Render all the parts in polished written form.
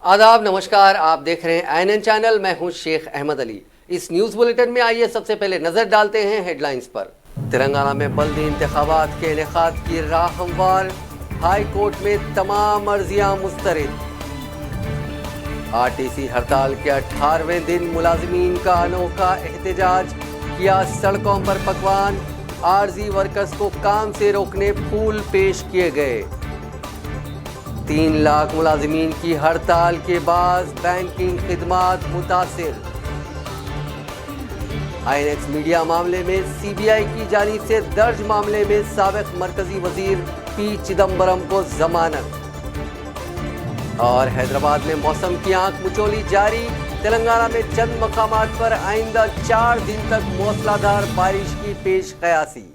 आदाब, नमस्कार। आप देख रहे हैं आईएनएन चैनल। मैं हूं शेख अहमद अली। इस न्यूज बुलेटिन में आइए सबसे पहले नजर डालते हैं हेडलाइंस पर। तेलंगाना में बल्दी इंतखाबात के इनेकाद की राह हमवार, हाई कोर्ट में तमाम अर्जियां मुस्तरद। आरटीसी हड़ताल के 18वें दिन मुलाजिमीन का अनोखा एहतजाज, किया सड़कों पर पकवान, आरजी वर्कर्स को काम से रोकने फूल पेश किए गए। 3 लाख मुलाजिमीन की हड़ताल के बाद बैंकिंग खिदमात मुतासिर। आईएनएक्स मीडिया मामले में सीबीआई की जानिब से दर्ज मामले में साबिक मरकजी वजीर पी चिदम्बरम को जमानत। और हैदराबाद में मौसम की आंख मिचौली जारी, तेलंगाना में चंद मकामात पर आइंदा 4 दिन तक मूसलाधार बारिश की पेश कयासी।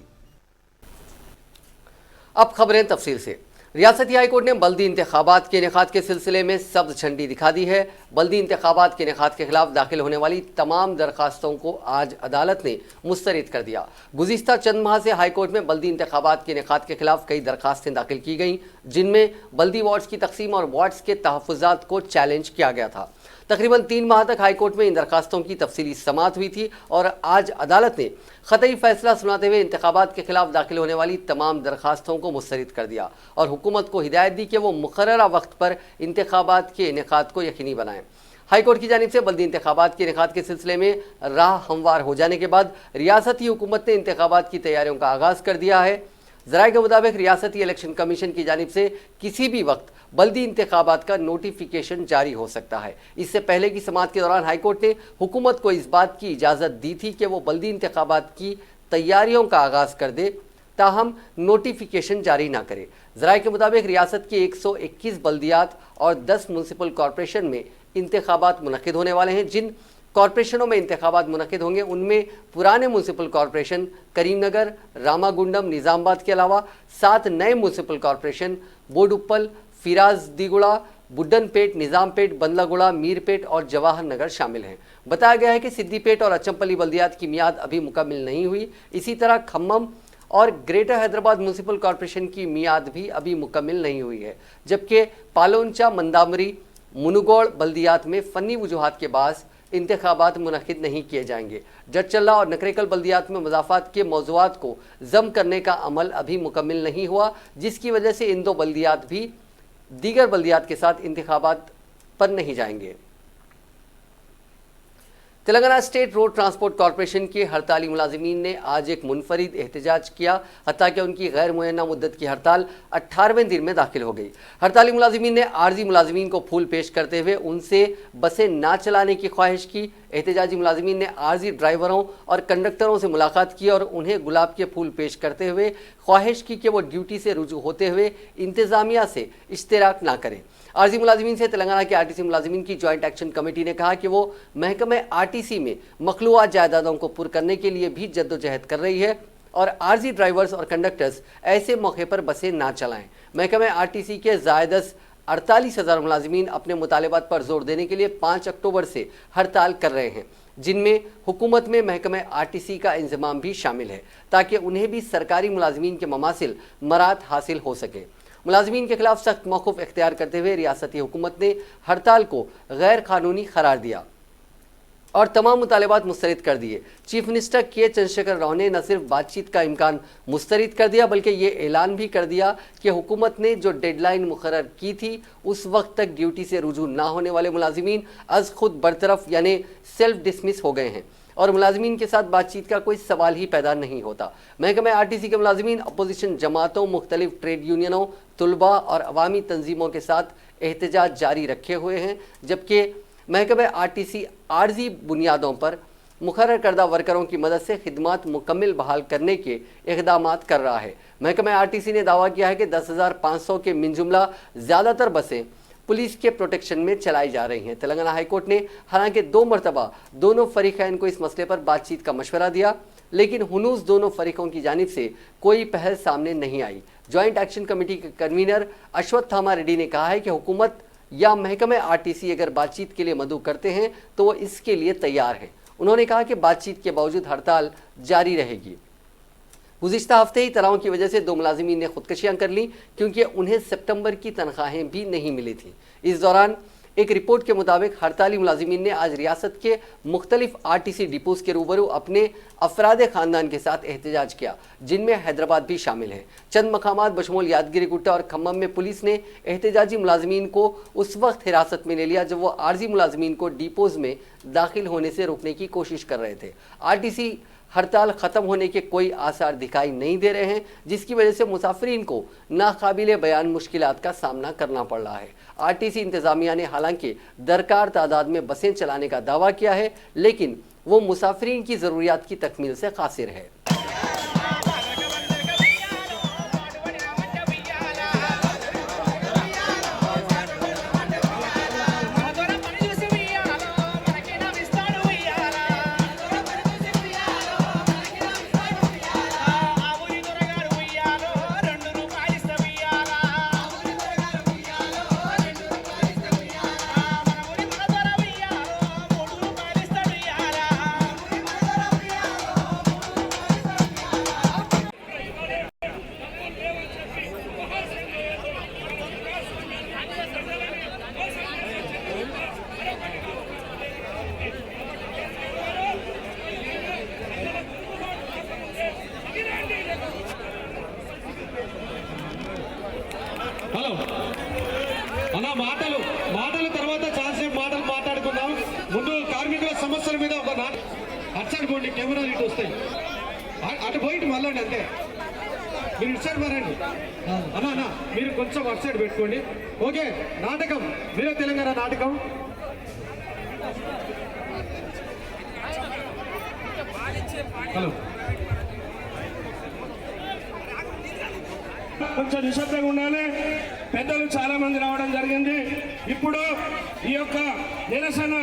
अब खबरें तफसील से। रियासती हाईकोर्ट ने बल्दी इंतखाबात के इनेकाद के सिलसिले में सब्ज झंडी दिखा दी है। बल्दी इंतखाबात के इनेकाद के खिलाफ दाखिल होने वाली तमाम दरखास्तों को आज अदालत ने मुस्तरद कर दिया। गुज़िश्ता चंद माह से हाईकोर्ट में बल्दी इंतखाबात के इनेकाद के खिलाफ कई दरखास्तें दाखिल की गईं, जिनमें बल्दी वार्ड्स की तकसीम और वार्ड्स के तहफ़्फ़ुज़ात को चैलेंज किया गया था। तकरीबन 3 माह तक हाईकोर्ट में इन दरखास्तों की तफसीली समाअत हुई थी और आज अदालत ने ख़तई फैसला सुनाते हुए इंतखाबात के खिलाफ दाखिल होने वाली तमाम दरखास्तों को मुस्तरद कर दिया और हुकूमत को हिदायत दी कि वो मुकर्ररा वक्त पर इंतखाबात के इनेकाद को यकीनी बनाएं। हाईकोर्ट की जानिब से बल्दी इंतखाबात के इनेकाद के सिलसिले में राह हमवार हो जाने के बाद रियासती हुकूमत ने इंतखाबात की तैयारियों का आगाज़ कर दिया है। ज़राए के मुताबिक रियासती इलेक्शन कमीशन की जानिब से किसी भी वक्त बल्दी इंतखाबात का नोटिफिकेशन जारी हो सकता है। इससे पहले की समाअत के दौरान हाईकोर्ट ने हुकूमत को इस बात की इजाज़त दी थी कि वो बल्दी इंतखाबात की तैयारियों का आगाज़ कर दे, ताहम नोटिफिकेशन जारी ना करे। ज़राए के मुताबिक रियासत की 121 बल्दियात और 10 म्यूनसिपल कॉरपोरेशन में इंतखाबात मुनक़िद होने वाले हैं। जिन कॉरपोरेशनों में इंतखाबात मुनक़िद होंगे उनमें पुराने म्यूनसिपल कॉरपोरेशन करीमनगर, रामागुंडम, निज़ामाबाद के अलावा 7 नए म्यूनसिपल कॉरपोरेशन बोडुप्पल, फिराजदीगुड़ा, बुड्डनपेट, निज़ामपेट, बंदलागुड़ा, मीरपेट और जवाहर नगर शामिल हैं। बताया गया है कि सिद्दीपेट और अचम्पल्ली बल्दियात की मियाद अभी मुकम्मिल नहीं हुई। इसी तरह खम्मम और ग्रेटर हैदराबाद म्यूनसिपल कॉरपोरेशन की मियाद भी अभी मुकम्मिल नहीं हुई है, जबकि पालोंचा, मंदामरी, मुनुगौड़ बल्दियात में फ़नी वजूहात के बास इंतखाबात मुनक़िद नहीं किए जाएंगे। जडचल्ला और नकरेकल बल्दियात में मज़ाफ़ात के मौज़ूआत को ज़म करने का अमल अभी मुकम्मिल नहीं हुआ, जिसकी वजह से इन 2 बल्दियात भी दीगर बल्दियात के साथ इंतखाबात पर नहीं जाएंगे। Telangana state road transport corporation के हड़ताली मुलाजिमीन ने आज एक मुनफरिद एहतजाज किया, हत्ता कि उनकी गैर मुअय्यना मुद्दत की हड़ताल 18वें दिन में दाखिल हो गई। हड़ताली मुलाजिमीन ने आर्जी मुलाजिमीन को फूल पेश करते हुए उनसे बसें ना चलाने की ख्वाहिश की। एहतजाजी मुलाजिमीन ने आर्जी ड्राइवरों और कंडक्टरों से मुलाकात की और उन्हें गुलाब के फूल पेश करते हुए ख्वाहिश की कि वो ड्यूटी से रुजू होते हुए इंतज़ामिया से इश्तराक ना करें। आर्जी मुलाजिमीन से तेलंगाना के आरटीसी मुलाजिमीन की जॉइंट एक्शन कमेटी ने कहा कि वो महकमे आरटीसी में मखलूआत जायदादों को पुर करने के लिए भी जद्दोजहद कर रही है और आर्जी ड्राइवर्स और कंडक्टर्स ऐसे मौके पर बसें ना चलाएं। महकमे आरटीसी के ज़ायदस 48,000 मुलाजिमीन अपने मुतालिबात पर जोर देने के लिए 5 अक्टूबर से हड़ताल कर रहे हैं, जिनमें हुकूमत में महकमे आरटीसी का इंजमाम भी शामिल है, ताकि उन्हें भी सरकारी मुलाजिमीन के ममासिल मरात हासिल हो सके। मुलाजिमीन के खिलाफ सख्त मौक़िफ़ इख्तियार करते हुए रियासती हुकूमत ने हड़ताल को गैर कानूनी करार दिया और तमाम मुतालिबात मुस्तरद कर दिए। चीफ मिनिस्टर के चंद्रशेखर राव ने न सिर्फ बातचीत का इम्कान मुस्तरद कर दिया, बल्कि ये ऐलान भी कर दिया कि हुकूमत ने जो डेडलाइन मुकर्रर की थी उस वक्त तक ड्यूटी से रुजू ना होने वाले मुलाजिमीन अज खुद बरतरफ यानी सेल्फ डिसमिस हो गए हैं और मुलाजिमीन के साथ बातचीत का कोई सवाल ही पैदा नहीं होता। महकमे आरटीसी के मुलाजिमीन अपोजिशन जमातों, मुख्तलिफ ट्रेड यूनियनों, तुलबा और अवामी तंजीमों के साथ एहतजाज जारी रखे हुए हैं, जबकि महकमे आरटीसी आर्जी बुनियादों पर मुकर्रर करदा वर्करों की मदद से खिदमात मुकम्मिल बहाल करने के इक़दामात कर रहा है। महकमे आरटीसी ने दावा किया है कि 10,500 के मिन जुमला ज़्यादातर बसें पुलिस के प्रोटेक्शन में चलाई जा रही हैं। तेलंगाना हाईकोर्ट ने हालांकि 2 मरतबा दोनों फरीक़ैन को इस मसले पर बातचीत का मशवरा दिया, लेकिन हुनूस दोनों फरीकों की जानिब से कोई पहल सामने नहीं आई। जॉइंट एक्शन कमेटी के कन्वीनर अश्वत्थामा रेड्डी ने कहा है कि हुकूमत या महकमे आरटीसी अगर बातचीत के लिए मदऊ करते हैं तो वो इसके लिए तैयार हैं। उन्होंने कहा कि बातचीत के बावजूद हड़ताल जारी रहेगी। गुज़िश्ता हफ्ते ही तनाव की वजह से 2 मुलाजिमीन ने खुदकशियाँ कर लीं क्योंकि उन्हें सितंबर की तनख्वाहें भी नहीं मिली थी। इस दौरान एक रिपोर्ट के मुताबिक हड़ताली मुलाजिमीन ने आज रियासत के मुख्तलिफ आरटीसी डिपोज के रूबरू अपने अफराद खानदान के साथ एहतजाज किया, जिनमें हैदराबाद भी शामिल है। चंद मकामात बशमूल यादगिरी गुट्टा और खम्मम में पुलिस ने एहतजाजी मुलाजिमीन को उस वक्त हिरासत में ले लिया जब वो आर्जी मुलाजिमीन को डिपोज में दाखिल होने से रोकने की कोशिश कर रहे थे। आरटीसी हड़ताल खत्म होने के कोई आसार दिखाई नहीं दे रहे हैं, जिसकी वजह से मुसाफिरीन को नाकाबिले बयान मुश्किलात का सामना करना पड़ रहा है। आरटीसी इंतजामिया ने हालांकि दरकार तादाद में बसें चलाने का दावा किया है, लेकिन वो मुसाफिरीन की ज़रूरियात की तकमील से कासिर है। హలో అన్న మాటలు తర్వాత చాలాసేపు మాటలు మాట్లాడుకుందాం. ముందు కార్మికుల సమస్యల మీద ఒక అటు పోండి, కెమెరా ఇటు వస్తాయి, అటు పోయి మళ్ళీ అంతే. మీరు ఇటు సైడ్ మారండి అన్న, మీరు కొంచెం అటు సైడ్ పెట్టుకోండి. ఓకే, నాటకం మీరు తెలంగాణ నాటకం. హలో, కొంచెం నిశ్శబ్దంగా ఉండాలి. పెద్దలు చాలా మంది రావడం జరిగింది. ఇప్పుడు ఈ యొక్క నిరసన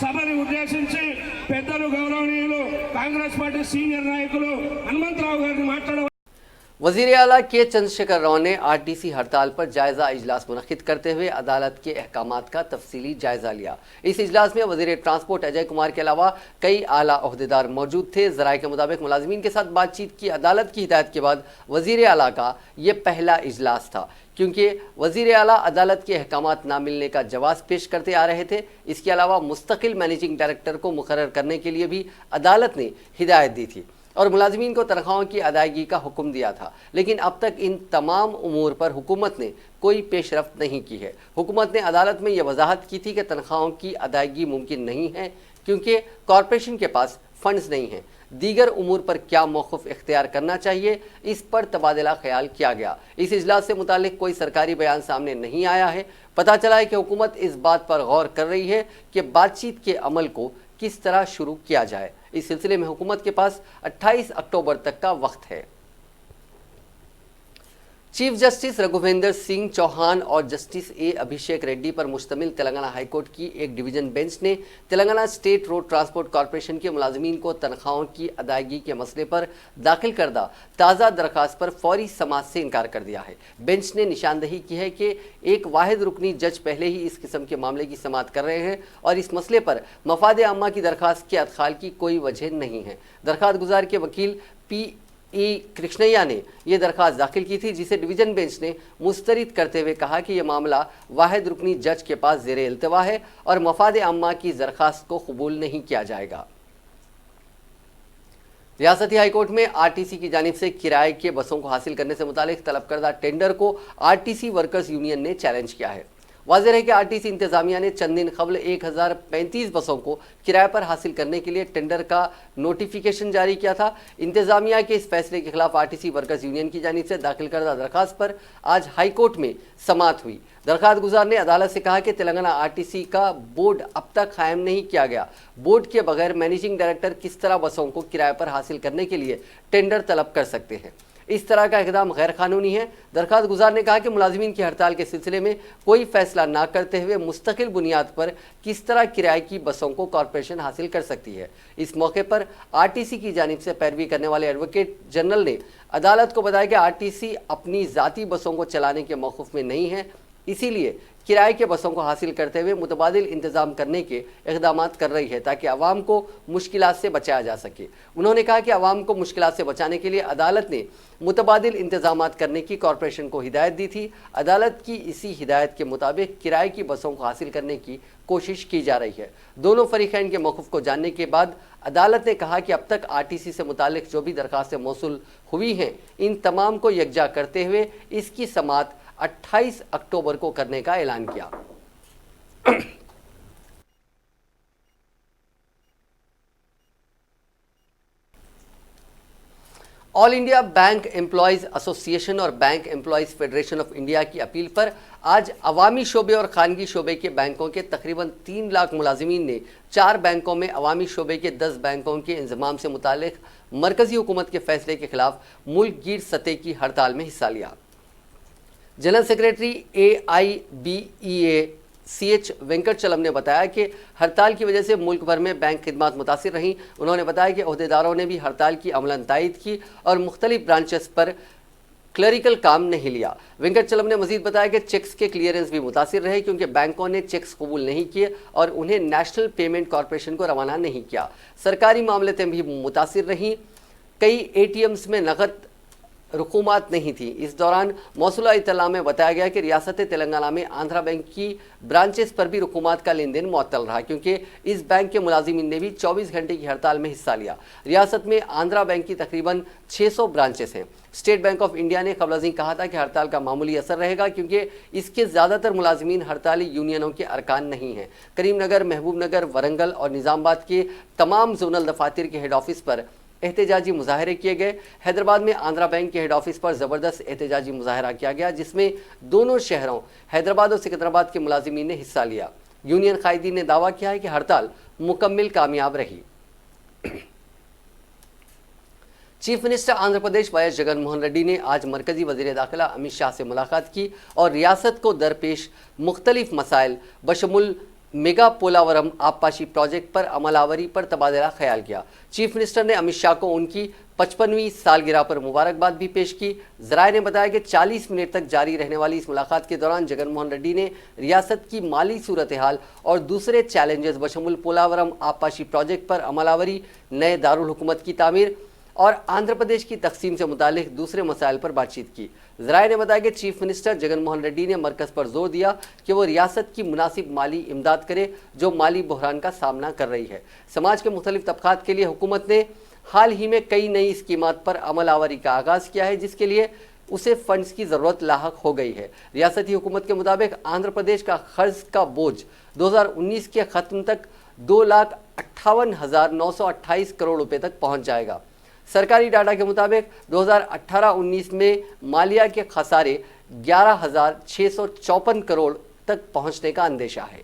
సభని ఉద్దేశించి పెద్దలు గౌరవనీయులు కాంగ్రెస్ పార్టీ సీనియర్ నాయకులు హనుమంతరావు గారిని మాట్లాడ वज़ीर आला के चंद्रशेखर राव ने आरटीसी हड़ताल पर जायज़ा इजलास मुनक़िद करते हुए अदालत के अहकामात का तफसीली जायज़ा लिया। इस इजलास में वज़ीर ट्रांसपोर्ट अजय कुमार के अलावा कई आला ओहदेदार मौजूद थे। ज़राए के मुताबिक मुलाजिमीन के साथ बातचीत की अदालत की हिदायत के बाद वज़ीर आला का ये पहला इजलास था, क्योंकि वज़ीर आला अदालत के अहकामात ना मिलने का जवाब पेश करते आ रहे थे। इसके अलावा मुस्तकिल मैनेजिंग डायरेक्टर को मुकर्रर करने के लिए भी अदालत ने हिदायत दी थी और मुलाजिमीन को तनख्वाहों की अदायगी का हुक्म दिया था, लेकिन अब तक इन तमाम उमूर पर हुकूमत ने कोई पेशरफ्त नहीं की है। हुकूमत ने अदालत में यह वजाहत की थी कि तनख्वाहों की अदायगी मुमकिन नहीं है क्योंकि कॉरपोरेशन के पास फंड्स नहीं हैं। दीगर उमूर पर क्या मौक़िफ़ इख्तियार करना चाहिए, इस पर तबादला ख्याल किया गया। इस इजलास से मुतालिक कोई सरकारी बयान सामने नहीं आया है। पता चला है कि हुकूमत इस बात पर गौर कर रही है कि बातचीत के अमल को किस तरह शुरू किया जाए। इस सिलसिले में हुकूमत के पास 28 अक्टूबर तक का वक्त है। चीफ जस्टिस रघुवेंद्र सिंह चौहान और जस्टिस ए अभिषेक रेड्डी पर मुश्तमिल तेलंगाना हाईकोर्ट की एक डिवीजन बेंच ने Telangana state road transport corporation के मुलाजिमीन को तनख्वाहों की अदायगी के मसले पर दाखिल करदा ताज़ा दरखास्त पर फौरी समाअत से इनकार कर दिया है। बेंच ने निशानदही की है कि एक वाहिद रुकनी जज पहले ही इस किस्म के मामले की समाअत कर रहे हैं और इस मसले पर मफाद आम्मा की दरखास्त के अदखाल की कोई वजह नहीं है। दरखास्त गुजार के वकील पी कृष्णैया ने यह दरखास्त दाखिल की थी, जिसे डिवीजन बेंच ने मुस्तरद करते हुए कहा कि यह मामला वाहिद रुकनी जज के पास ज़ेरे इल्तवा है और मफाद आम्मा की दरखास्त को कबूल नहीं किया जाएगा। रियासती हाईकोर्ट में आरटीसी की जानिब से किराए के बसों को हासिल करने से मुतालिक तलब करदा टेंडर को आरटीसी वर्कर्स यूनियन ने चैलेंज किया है। वाज़ेह है कि आरटीसी इंतजामिया ने चंद दिन कबल 1035 बसों को किराए पर हासिल करने के लिए टेंडर का नोटिफिकेशन जारी किया था। इंतजामिया के इस फैसले के खिलाफ आरटीसी वर्कर्स यूनियन की जानिब से दाखिल करदा दरखास्त पर आज हाईकोर्ट में समाअत हुई। दरखास्त गुजार ने अदालत से कहा कि तेलंगाना आरटीसी का बोर्ड अब तक कायम नहीं किया गया। बोर्ड के बगैर मैनेजिंग डायरेक्टर किस तरह बसों को किराए पर हासिल करने के लिए टेंडर तलब कर सकते हैं। इस तरह का इक़दाम गैर कानूनी है। दरखास्त गुजार ने कहा कि मुलाजिमीन की हड़ताल के सिलसिले में कोई फैसला ना करते हुए मुस्तकिल बुनियाद पर किस तरह किराए की बसों को कॉरपोरेशन हासिल कर सकती है। इस मौके पर आरटीसी की जानिब से पैरवी करने वाले एडवोकेट जनरल ने अदालत को बताया कि आरटीसी अपनी ज़ाती बसों को चलाने के मौक़िफ़ में नहीं है। इसीलिए किराए के बसों को हासिल करते हुए मुतबादिल इंतजाम करने के इक़दाम कर रही है ताकि आवाम को मुश्किलात से बचाया जा सके। उन्होंने कहा कि आवाम को मुश्किलात से बचाने के लिए अदालत ने मुतबादिल इंतजाम करने की कॉरपोरेशन को हिदायत दी थी। अदालत की इसी हिदायत के मुताबिक किराए की बसों को हासिल करने की कोशिश की जा रही है। दोनों फरीकैन के मौक़िफ़ को जानने के बाद अदालत ने कहा कि अब तक आरटीसी से मुतालिक जो भी दरखास्तें मौसूल हुई हैं, इन तमाम को यकजा करते हुए इसकी समाअत 28 अक्टूबर को करने का ऐलान किया। All India bank employees association और bank employees federation of India की अपील पर आज अवामी शोबे और खानगी शोबे के बैंकों के तकरीबन 3 लाख मुलाजिमीन ने 4 बैंकों में अवामी शोबे के 10 बैंकों के इंजमाम से मुतालिक मरकजी हुकूमत के फैसले के खिलाफ मुल्क गिर सतह की हड़ताल में हिस्सा लिया। जनरल सेक्रेटरी AIBEA-CH वेंकटचलम ने बताया कि हड़ताल की वजह से मुल्क भर में बैंक खिदमात मुतासिर रहीं। उन्होंने बताया कि अहदेदारों ने भी हड़ताल की अमलन तायद की और मुख्तलिफ ब्रांचेस पर क्लरिकल काम नहीं लिया। वेंकटचलम ने मजीद बताया कि चेक्स के क्लियरेंस भी मुतासिर रहे क्योंकि बैंकों ने चेक्स कबूल नहीं किए और उन्हें नेशनल पेमेंट कॉरपोरेशन को रवाना नहीं किया। सरकारी मामलें भी मुतासिर रहीं। कई ATMs में नकद रुकूमात नहीं थी। इस दौरान मौसूला इत्तला में बताया गया कि रियासत तेलंगाना में आंध्रा बैंक की ब्रांचेस पर भी रुकूमात का लेन देन मुअत्तल रहा क्योंकि इस बैंक के मुलाजिमीन ने भी 24 घंटे की हड़ताल में हिस्सा लिया। रियासत में आंध्रा बैंक की तकरीबन 600 ब्रांचेस हैं। स्टेट बैंक ऑफ इंडिया ने कबल कहा था कि हड़ताल का मामूली असर रहेगा क्योंकि इसके ज़्यादातर मुलाजिमीन हड़ताली यूनियनों के अरकान नहीं हैं। करीमनगर, महबूबनगर, वरंगल और निज़ामाबाद के तमाम जोनल दफातर के हेड ऑफिस पर एहतजाजी मुजाहरे किए गए। हैदराबाद में आंध्रा बैंक के हेड ऑफिस पर ज़बरदस्त एहतजाजी मुजाहरा किया गया जिसमें दोनों शहरों हैदराबाद और सिकंदराबाद के मुलाजिमीन ने हिस्सा लिया। यूनियन कायदीन ने दावा किया है कि हड़ताल मुकम्मल कामयाब रही। Chief minister Andhra Pradesh YS Jagan Mohan Reddy ने आज मरकजी वज़ीर दाखिला अमित शाह से मुलाकात की और रियासत को दरपेश मुख्तलिफ मसाइल बशमुल मेगा पोलावरम आबपाशी प्रोजेक्ट पर अमलावरी पर तबादला ख्याल किया। चीफ मिनिस्टर ने अमित शाह को उनकी 55वीं सालगिरह पर मुबारकबाद भी पेश की। ज़राए ने बताया कि 40 मिनट तक जारी रहने वाली इस मुलाकात के दौरान जगन मोहन रेड्डी ने रियासत की माली सूरत हाल और दूसरे चैलेंजेस बशमुल पोलावरम आबपाशी प्रोजेक्ट पर अमलावरी, नए दारुल हुकूमत की तामीर और आंध्र प्रदेश की तकसीम से मुतालिक दूसरे मसाइल पर बातचीत की। ज़राए ने बताया कि चीफ मिनिस्टर जगन मोहन रेड्डी ने मरकज़ पर जोर दिया कि वो रियासत की मुनासिब माली इमदाद करे जो माली बहरान का सामना कर रही है। समाज के मुख्तलिफ तबकात के लिए हुकूमत ने हाल ही में कई नई स्कीमात पर अमल आवरी का आगाज़ किया है जिसके लिए उसे फंड्स की ज़रूरत लाहक हो गई है। रियासती हुकूमत के मुताबिक आंध्र प्रदेश का कर्ज का बोझ 2019 के ख़त्म तक 2,58,928 करोड़ रुपये तक पहुँच जाएगा। सरकारी डाटा के मुताबिक 2018-19 में मालिया के खसारे 11,654 करोड़ तक पहुंचने का अंदेशा है।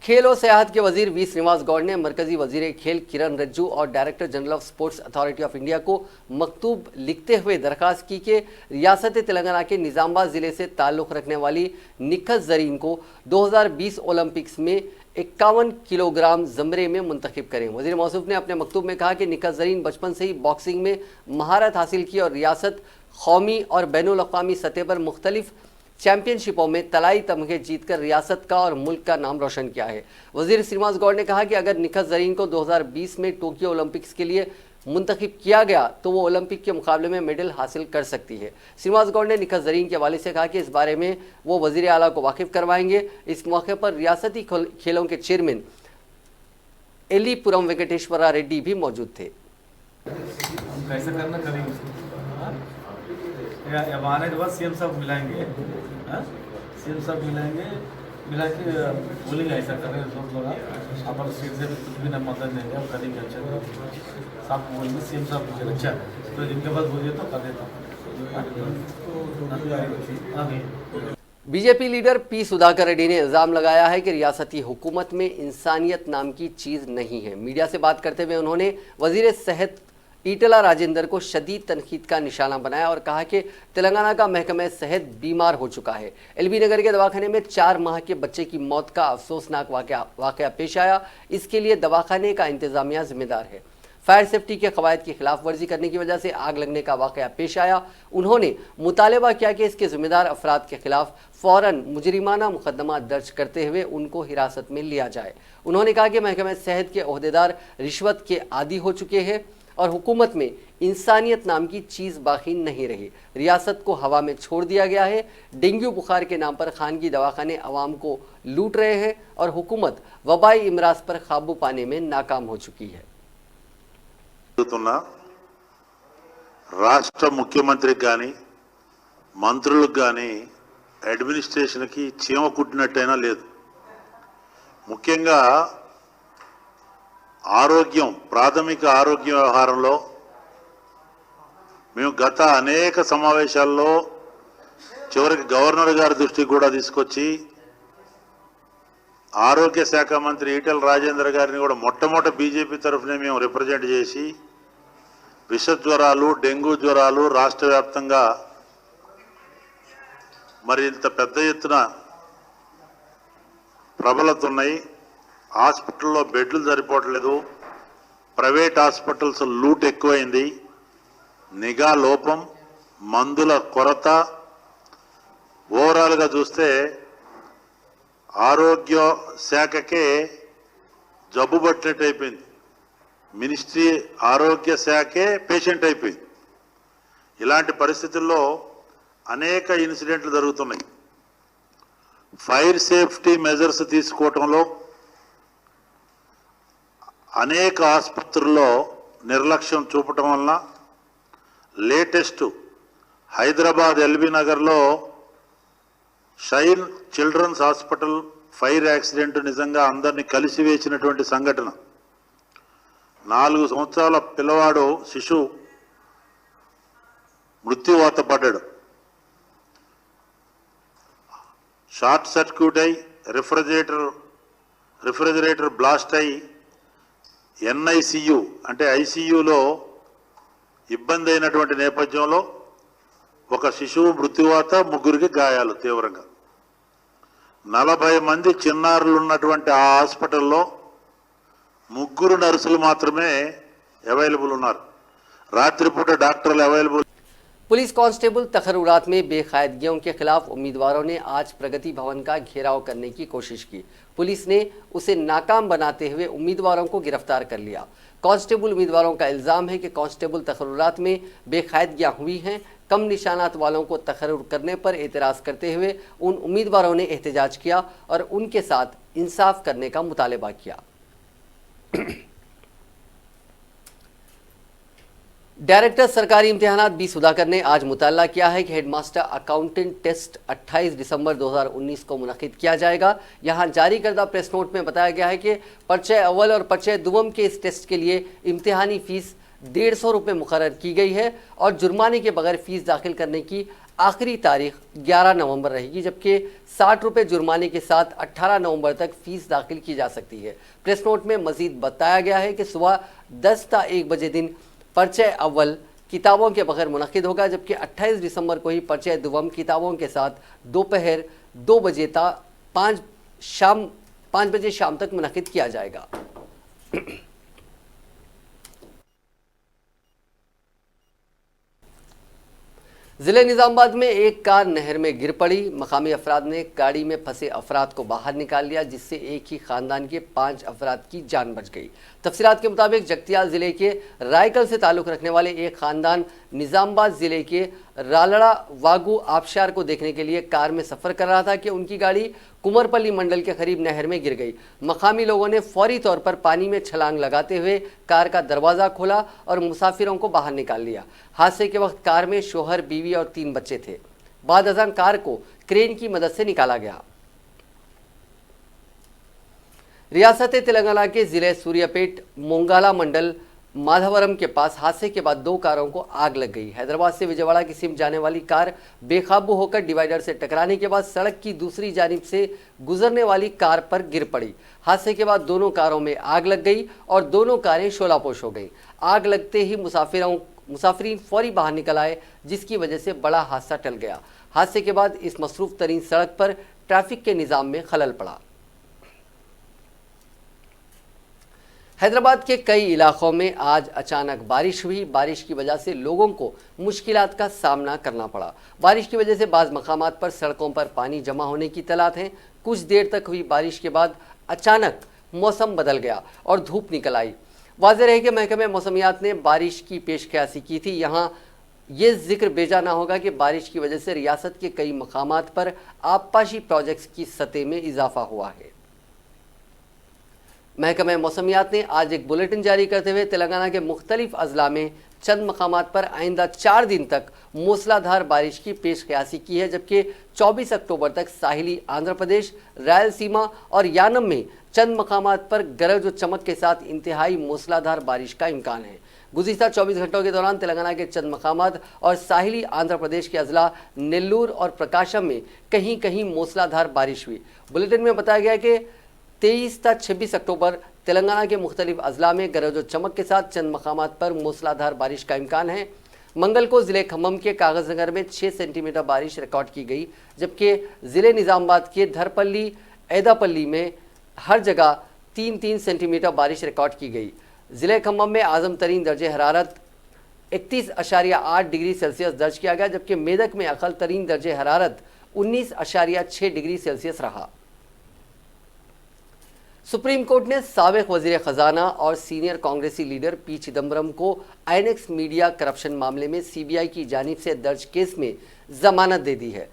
खेल और सेहत के वजीर वी श्रीनिवास गौड़ ने मरकजी वजीर खेल किरण रिजिजू और director general of sports authority of India को मकतूब लिखते हुए दरखास्त की कि रियासत तेलंगाना के निज़ामाबाद ज़िले से ताल्लुक़ रखने वाली निखत ज़रीन को 2020 ओलंपिक्स में 51 किलोग्राम ज़मरे में मुंतखब करें। वज़ीर मौसूफ ने अपने मकतूब में कहा कि निखत ज़रीन बचपन से ही बॉक्सिंग में महारत हासिल की और रियासत कौमी और बैनुल अक़वामी सतह पर मुख्तलिफ चैम्पियनशिपों में तलाई तमगे जीतकर रियासत का और मुल्क का नाम रोशन किया है। वज़ीर श्रीनिवास गौड़ ने कहा कि अगर निखत ज़रीन को 2020 में टोक्यो ओलंपिक्स के लिए मुंतखब किया गया तो वो ओलंपिक के मुकाबले में मेडल हासिल कर सकती है। श्रीनिवास गौड़ ने निखत ज़रीन के वालिद से कहा कि इस बारे में वो वज़ीर आला को वाकिफ़ करवाएंगे। इस मौके पर रियासती खेलों के चेयरमैन एलीपुरम वेंकटेश्वरा रेड्डी भी मौजूद थे। कैसे करना करेंगे या आने के बाद सीएम साहब मिलाएंगे, सीएम साहब मिला के बोलेंगे ऐसा करें अपन सीट से कुछ भी ना मदद नहीं है करेंगे। अच्छा साहब बोलेंगे सीएम साहब मुझे अच्छा तो जिनके पास बोलिए तो कर देता हूँ। BJP leader P Sudhakar Reddy ने इल्ज़ाम लगाया है कि रियासती हुकूमत में इंसानियत नाम की चीज़ नहीं है। मीडिया से बात करते हुए उन्होंने वज़ीर सेहत ईटला राजेंद्र को शदीद तनकीद का निशाना बनाया और कहा कि तेलंगाना का महकमा सेहत बीमार हो चुका है। एलबी नगर के दवाखाने में 4 माह के बच्चे की मौत का अफसोसनाक वाक़या पेश आया। इसके लिए दवाखाने का इंतज़ामिया जिम्मेदार है। फायर सेफ्टी के कवायद की खिलाफ वर्जी करने की वजह से आग लगने का वाकया पेश आया। उन्होंने मुतालबा किया कि इसके जिम्मेदार अफराद के खिलाफ फौरन मुजरिमाना मुकदमा दर्ज करते हुए उनको हिरासत में लिया जाए। उन्होंने कहा कि महकमा सेहत के ओहदेदार रिश्वत के आदी हो चुके हैं और हुकूमत में इंसानियत नाम की चीज़ बाकी नहीं रही। रियासत को हवा में छोड़ दिया गया है। डेंगू बुखार के नाम पर खानगी दवाखाने अवाम को लूट रहे हैं और हुकूमत वबाई इमराज पर काबू पाने में नाकाम हो चुकी है। రాష్ట్ర ముఖ్యమంత్రికి కానీ మంత్రులకు కానీ అడ్మినిస్ట్రేషన్కి చీమ కుట్టినట్టయినా లేదు. ముఖ్యంగా ఆరోగ్యం, ప్రాథమిక ఆరోగ్య వ్యవహారంలో మేము గత అనేక సమావేశాల్లో చివరికి గవర్నర్ గారి దృష్టికి కూడా తీసుకొచ్చి ఆరోగ్య శాఖ మంత్రి ఈటెల రాజేందర్ గారిని కూడా మొట్టమొదటి బీజేపీ తరఫునే మేము రిప్రజెంట్ చేసి విష జ్వరాలు, డెంగ్యూ జ్వరాలు రాష్ట్ర వ్యాప్తంగా మరి ఇంత పెద్ద ఎత్తున ప్రబలుతున్నాయి. హాస్పిటల్లో బెడ్లు సరిపోవట్లేదు. ప్రైవేట్ హాస్పిటల్స్ లూట్ ఎక్కువైంది. నిఘా లోపం, మందుల కొరత, ఓవరాల్గా చూస్తే ఆరోగ్య శాఖకే జబ్బు పట్టినట్టు అయిపోయింది. మినిస్ట్రీ ఆరోగ్య శాఖే పేషెంట్ అయిపోయింది. ఇలాంటి పరిస్థితుల్లో అనేక ఇన్సిడెంట్లు జరుగుతున్నాయి. ఫైర్ సేఫ్టీ మెజర్స్ తీసుకోవటంలో అనేక ఆసుపత్రుల్లో నిర్లక్ష్యం చూపటం వలన లేటెస్ట్ హైదరాబాద్ ఎల్బీ నగర్లో Shine children's hospital fire accident నిజంగా అందరినీ కలిసివేసినటువంటి సంఘటన. 4 సంవత్సరాల పిల్లవాడు శిశువు మృత్యువాత పడ్డాడు. షార్ట్ సర్క్యూట్ అయి రిఫ్రిజిరేటర్ బ్లాస్ట్ అయి ఎన్ఐసియు అంటే ఐసియులో ఇబ్బంది అయినటువంటి నేపథ్యంలో ఒక శిశువు మృత్యువాత, 3 గాయాలు తీవ్రంగా. 40 మంది చిన్నారులు ఉన్నటువంటి ఆ హాస్పిటల్లో 3 నర్సులు మాత్రమే అవైలబుల్ ఉన్నారు. రాత్రిపూట డాక్టర్లు అవైలబుల్. पुलिस कांस्टेबल तखरुरात में बेकायदगियों के खिलाफ उम्मीदवारों ने आज प्रगति भवन का घेराव करने की कोशिश की। पुलिस ने उसे नाकाम बनाते हुए उम्मीदवारों को गिरफ्तार कर लिया। कांस्टेबल उम्मीदवारों का इल्ज़ाम है कि कांस्टेबल तखरुरात में बेकायदगियां हुई हैं। कम निशानात वालों को तखरुर करने पर एतराज़ करते हुए उन उम्मीदवारों ने एहतजाज किया और उनके साथ इंसाफ करने का मुतालबा किया। डायरेक्टर सरकारी इम्तिहानात बी सुधाकर ने आज मुताला किया है कि हेडमास्टर अकाउंटेंट टेस्ट 28 दिसंबर 2019 को मुनक़िद किया जाएगा। यहाँ जारी करदा प्रेस नोट में बताया गया है कि पर्चे अव्वल और पर्चे दुवम के इस टेस्ट के लिए इम्तिहानी फ़ीस 150 रुपये मुकर्रर की गई है और जुर्माने के बगैर फ़ीस दाखिल करने की आखिरी तारीख 11 नवंबर रहेगी, जबकि 60 रुपये जुर्माने के साथ 18 नवंबर तक फ़ीस दाखिल की जा सकती है। प्रेस नोट में मज़ीद बताया गया है कि सुबह 10 ता 1 बजे दिन पर्चे अव्वल किताबों के बगैर मुनक़िद होगा, जबकि 28 दिसंबर को ही पर्चे दुवम किताबों के साथ दोपहर 2 बजे ता 5 बजे शाम तक मुनक़िद किया जाएगा। ज़िले निज़ामाबाद में एक कार नहर में गिर पड़ी। मकामी अफराद ने गाड़ी में फंसे अफराद को बाहर निकाल लिया, जिससे एक ही ख़ानदान के 5 अफराद की जान बच गई। तफसीलात के मुताबिक जगतियाल ज़िले के रायकल से ताल्लुक़ रखने वाले एक ख़ानदान निज़ामाबाद ज़िले के रालड़ा वागू आबशार को देखने के लिए कार में सफ़र कर रहा था कि उनकी गाड़ी कुमरपल्ली मंडल के करीब नहर में गिर गई। मकामी लोगों ने फौरी तौर पर पानी में छलांग लगाते हुए कार का दरवाज़ा खोला और मुसाफिरों को बाहर निकाल लिया। हादसे के वक्त कार में शोहर, बीवी और 3 बच्चे थे। बाद अज़ां कार को क्रेन की मदद से निकाला गया। रियासत तेलंगाना के ज़िले सूर्यापेट मोंगाला मंडल माधवरम के पास हादसे के बाद 2 कारों को आग लग गई। हैदराबाद से विजयवाड़ा की सिम जाने वाली कार बेकाबू होकर डिवाइडर से टकराने के बाद सड़क की दूसरी जानिब से गुजरने वाली कार पर गिर पड़ी। हादसे के बाद दोनों कारों में आग लग गई और दोनों कारें शोलापोश हो गईं। आग लगते ही मुसाफिरीन फौरी बाहर निकल आए, जिसकी वजह से बड़ा हादसा टल गया। हादसे के बाद इस मसरूफ़ तरीन सड़क पर ट्रैफिक के निज़ाम में खलल पड़ा। हैदराबाद के कई इलाकों में आज अचानक बारिश हुई। बारिश की वजह से लोगों को मुश्किलात का सामना करना पड़ा। बारिश की वजह से बाज़ मकामात पर सड़कों पर पानी जमा होने की तलात है। कुछ देर तक हुई बारिश के बाद अचानक मौसम बदल गया और धूप निकल आई। वाज़ेह रहे कि महकमे मौसमियात ने बारिश की पेशकयासी की थी। यहाँ ये जिक्र बेजा ना होगा कि बारिश की वजह से रियासत के कई मकामात पर आबपाशी प्रोजेक्ट्स की सतह में इजाफा हुआ है। महकमे मौसमियात ने आज एक बुलेटिन जारी करते हुए तेलंगाना के मुख्तलिफ अजला में चंद मकामात पर आइंदा 4 दिन तक मूसलाधार बारिश की पेशकयासी की है, जबकि 24 अक्टूबर तक साहिली आंध्र प्रदेश, रायलसीमा और यानम में चंद मकामात पर गरज और चमक के साथ इंतहाई मूसलाधार बारिश का इम्कान है। गुज़िश्ता 24 घंटों के दौरान तेलंगाना के चंद मकामात और साहिली आंध्र प्रदेश के अजला नेल्लूर और प्रकाशम में कहीं कहीं मूसलाधार बारिश हुई। बुलेटिन में बताया गया कि 23 तथा 26 अक्टूबर तेलंगाना के मुख्तलिफ अजला में गरज और चमक के साथ चंद मकामात पर मूसलाधार बारिश का इम्कान है। मंगल को ज़िले खम्मम के कागज़नगर में 6 सेंटीमीटर बारिश रिकॉर्ड की गई, जबकि ज़िले निज़ामाबाद के धरपल्ली, एदापल्ली में हर जगह 3-3 सेंटीमीटर बारिश रिकॉर्ड की गई। ज़िले खम्मम में आज़म तरीन दर्जे हरारत 31.8 डिग्री सेल्सियस दर्ज किया गया, जबकि मेदक में अक़ल तरीन दर्जे हरारत 19.6 डिग्री सेल्सियस रहा। सुप्रीम कोर्ट ने साबिक़ वज़ीर ख़जाना और सीनियर कांग्रेसी लीडर पी चिदम्बरम को आईएनएक्स मीडिया करप्शन मामले में सीबीआई की जानिब से दर्ज केस में ज़मानत दे दी है।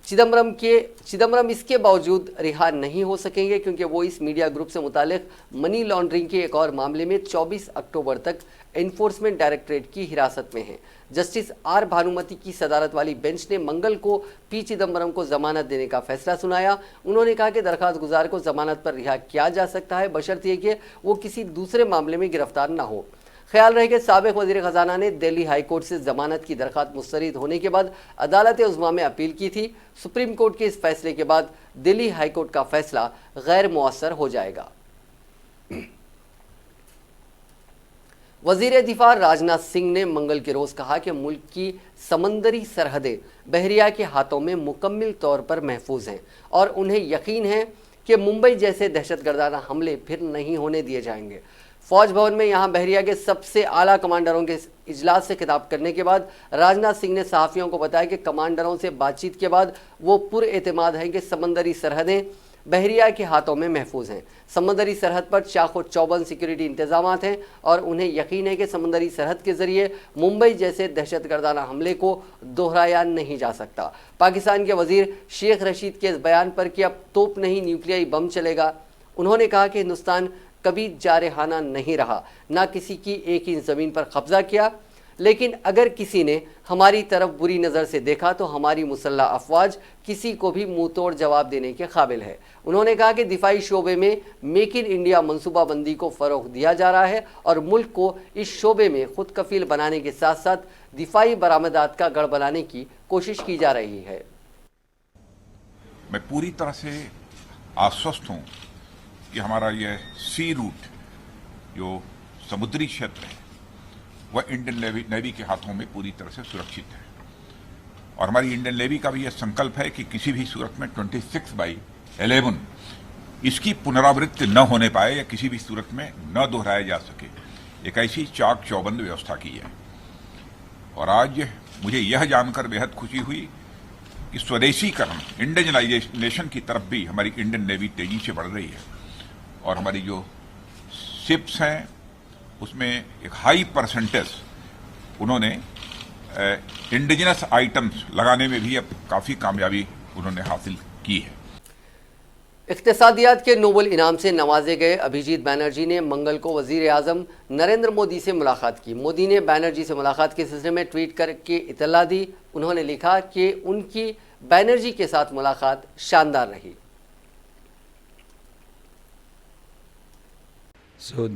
चिदम्बरम इसके बावजूद रिहा नहीं हो सकेंगे क्योंकि वो इस मीडिया ग्रुप से मुतालिक मनी लॉन्ड्रिंग के एक और मामले में 24 अक्टूबर तक एनफोर्समेंट डायरेक्टरेट की हिरासत में हैं। जस्टिस आर भानुमति की सदारत वाली बेंच ने मंगल को पी चिदम्बरम को जमानत देने का फैसला सुनाया। उन्होंने कहा कि दरख्वास्त गुजार को जमानत पर रिहा किया जा सकता है, बशर्ते कि वो किसी दूसरे मामले में गिरफ्तार न हो। ख्याल रहे कि साबिक़ वज़ीर ख़जाना ने दिल्ली हाई कोर्ट से जमानत की दरख्वास्त मुस्तरद होने के बाद अदालत उज़्मा में अपील की थी। सुप्रीम कोर्ट के इस फैसले के बाद दिल्ली हाई कोर्ट का फैसला गैर मुअस्सर हो जाएगा। वज़ीर दिफा राजनाथ सिंह ने मंगल के रोज़ कहा कि मुल्क की समंदरी सरहदें बहरिया के हाथों में मुकम्मल तौर पर महफूज हैं और उन्हें यकीन है कि मुंबई जैसे दहशतगर्दाना हमले फिर नहीं होने दिए जाएंगे। फौज भवन में यहाँ बहरिया के सबसे आला कमांडरों के इजलास से खिताब करने के बाद राजनाथ सिंह ने सहाफ़ियों को बताया कि कमांडरों से बातचीत के बाद वो पुरएतमाद हैं कि समंदरी सरहदें बहरिया के हाथों में महफूज हैं। समंदरी सरहद पर चाको चौबंद सिक्योरिटी इंतजामात हैं और उन्हें यकीन है कि समंदरी सरहद के ज़रिए मुंबई जैसे दहशतगर्दाना हमले को दोहराया नहीं जा सकता। पाकिस्तान के वज़ीर शेख रशीद के इस बयान पर कि अब तोप नहीं न्यूक्लियाई बम चलेगा, उन्होंने कहा कि हिंदुस्तान कभी जारहाना नहीं रहा, ना किसी की एक इंच ज़मीन पर कब्जा किया, लेकिन अगर किसी ने हमारी तरफ बुरी नज़र से देखा तो हमारी मुसल्लह अफवाज किसी को भी मुंह तोड़ जवाब देने के काबिल है। उन्होंने कहा कि दिफाई शोबे में मेक इन इंडिया मनसूबाबंदी को फ़रोग़ दिया जा रहा है और मुल्क को इस शोबे में खुद कफील बनाने के साथ साथ दिफाई बरामदात का गढ़ बनाने की कोशिश की जा रही है। मैं पूरी तरह से आश्वस्त हूँ कि हमारा यह सी रूट जो समुद्री क्षेत्र है वह इंडियन नेवी के हाथों में पूरी तरह से सुरक्षित है और हमारी इंडियन नेवी का भी यह संकल्प है कि किसी भी सूरत में 26/11 इसकी पुनरावृत्ति न होने पाए या किसी भी सूरत में न दोहराया जा सके, एक ऐसी चाक चौबंद व्यवस्था की है। और आज मुझे यह जानकर बेहद खुशी हुई कि स्वदेशीकरण, इंडिजनाइजेशन की तरफ भी हमारी इंडियन नेवी तेजी से बढ़ रही है और हमारी जो शिप्स हैं उसमें एक हाई परसेंटेज उन्होंने इंडिजिनस आइटम्स लगाने में भी अब काफ़ी कामयाबी उन्होंने हासिल की है। इक़्तिसादियात के नोबेल इनाम से नवाजे गए अभिजीत बैनर्जी ने मंगल को वज़ीर आज़म नरेंद्र मोदी से मुलाकात की। मोदी ने बैनर्जी से मुलाकात के सिलसिले में ट्वीट करके इतला दी। उन्होंने लिखा कि उनकी बैनर्जी के साथ मुलाकात शानदार रही। So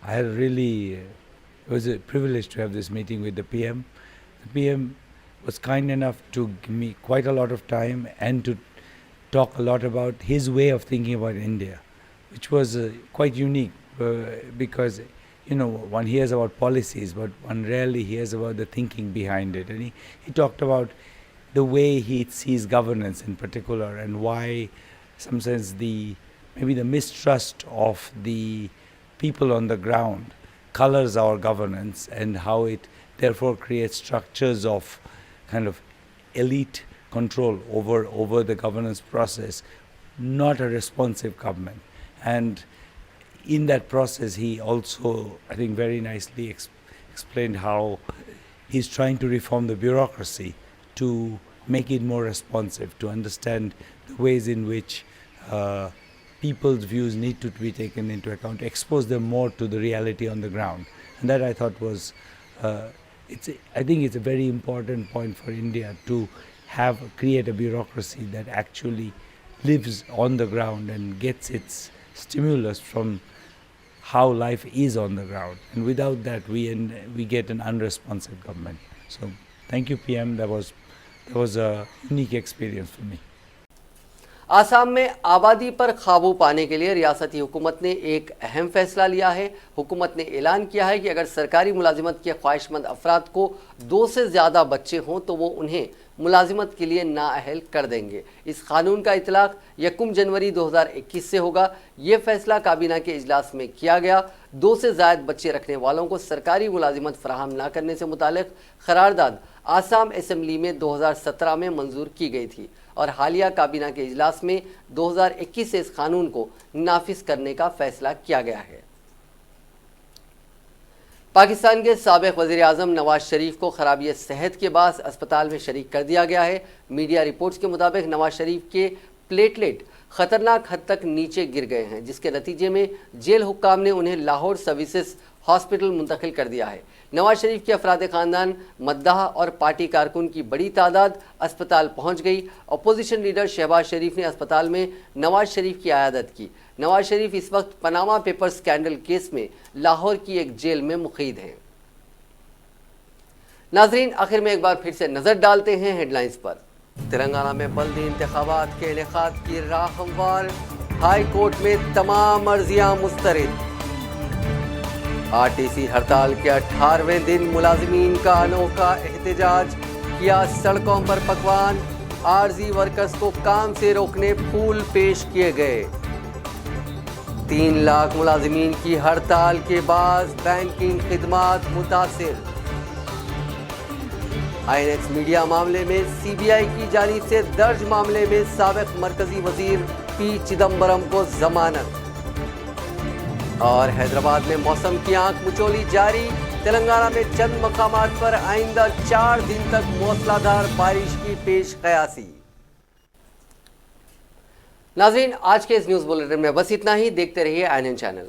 I really, it was a privilege to have this meeting with the PM. The PM was kind enough to give me quite a lot of time and to talk a lot about his way of thinking about India, which was quite unique because, you know, one hears about policies, but one rarely hears about the thinking behind it. And he talked about the way he sees governance in particular and why, some sense, maybe the mistrust of the people on the ground colors our governance and how it therefore creates structures of kind of elite control over the governance process, not a responsive government. And in that process, he also, I think, very nicely explained how he's trying to reform the bureaucracy to make it more responsive, to understand the ways in which people's views need to be taken into account, expose them more to the reality on the ground. And that I thought was, I think it's a very important point for India to create a bureaucracy that actually lives on the ground and gets its stimulus from how life is on the ground. And without that, we get an unresponsive government. So thank you, PM. That was a unique experience for me. Assam में आबादी पर काबू पाने के लिए रियासती हुकूमत ने एक अहम फैसला लिया है। हुकूमत ने ऐलान किया है कि अगर सरकारी मुलाजिमत के ख्वाहिशमंद अफराद को 2 से ज़्यादा बच्चे हों तो वो उन्हें मुलाजिमत के लिए नाअहल कर देंगे। इस कानून का इतलाक़ 1 जनवरी 2021 से होगा। ये फैसला काबीना के इजलास में किया गया। 2 से ज़ायद बच्चे रखने वालों को सरकारी मुलाजिमत फराहम न करने से मुतालिक करारदाद आसाम असम्बली में 2017 में मंजूर की गई थी और हालिया काबीना के इजलास में 2021 से इस कानून को नाफिज करने का फैसला किया गया है। पाकिस्तान के साबिक़ वज़ीर-ए-आज़म नवाज शरीफ को खराबी सेहत के बाद अस्पताल में शरीक कर दिया गया है। मीडिया रिपोर्ट्स के मुताबिक नवाज शरीफ के प्लेटलेट ख़तरनाक हद तक नीचे गिर गए हैं, जिसके नतीजे में जेल हुक्काम ने उन्हें लाहौर सर्विसेज हॉस्पिटल मुंतकिल कर दिया है। नवाज शरीफ के अफराद ख़ानदान, मद्दाह और पार्टी कारकुन की बड़ी तादाद अस्पताल पहुंच गई। अपोजिशन लीडर शहबाज शरीफ ने अस्पताल में नवाज शरीफ की आयादत की। नवाज शरीफ इस वक्त पनामा पेपर्स स्कैंडल केस में लाहौर की एक जेल में मुक़ीद हैं। नाजरीन, आखिर में एक बार फिर से नज़र डालते हैं हेडलाइंस पर। तेलंगाना में बल्दी इंतखाबात के इनेकाद की राह हमवार, हाई कोर्ट में तमाम अर्जियां मुस्तरद। आरटीसी हड़ताल के 18वें दिन मुलाजिमीन का अनोखा एहतजाज, किया सड़कों पर पकवान, आरजी वर्कर्स को काम से रोकने फूल पेश किए गए। 3 लाख मुलाजिमीन की हड़ताल के बाद बैंकिंग खिदमात मुतासिर। आईएनएक्स मीडिया मामले में सीबीआई की जानिब से दर्ज मामले में साबिक मरकजी वजीर पी चिदम्बरम को जमानत। और हैदराबाद में मौसम की आंख मिचौली जारी, तेलंगाना में चंद मकामात पर आइंदा 4 दिन तक मूसलाधार बारिश की पेश कयासी। नाज़रीन, आज के इस न्यूज़ बुलेटिन में बस इतना ही। देखते रहिए INN चैनल।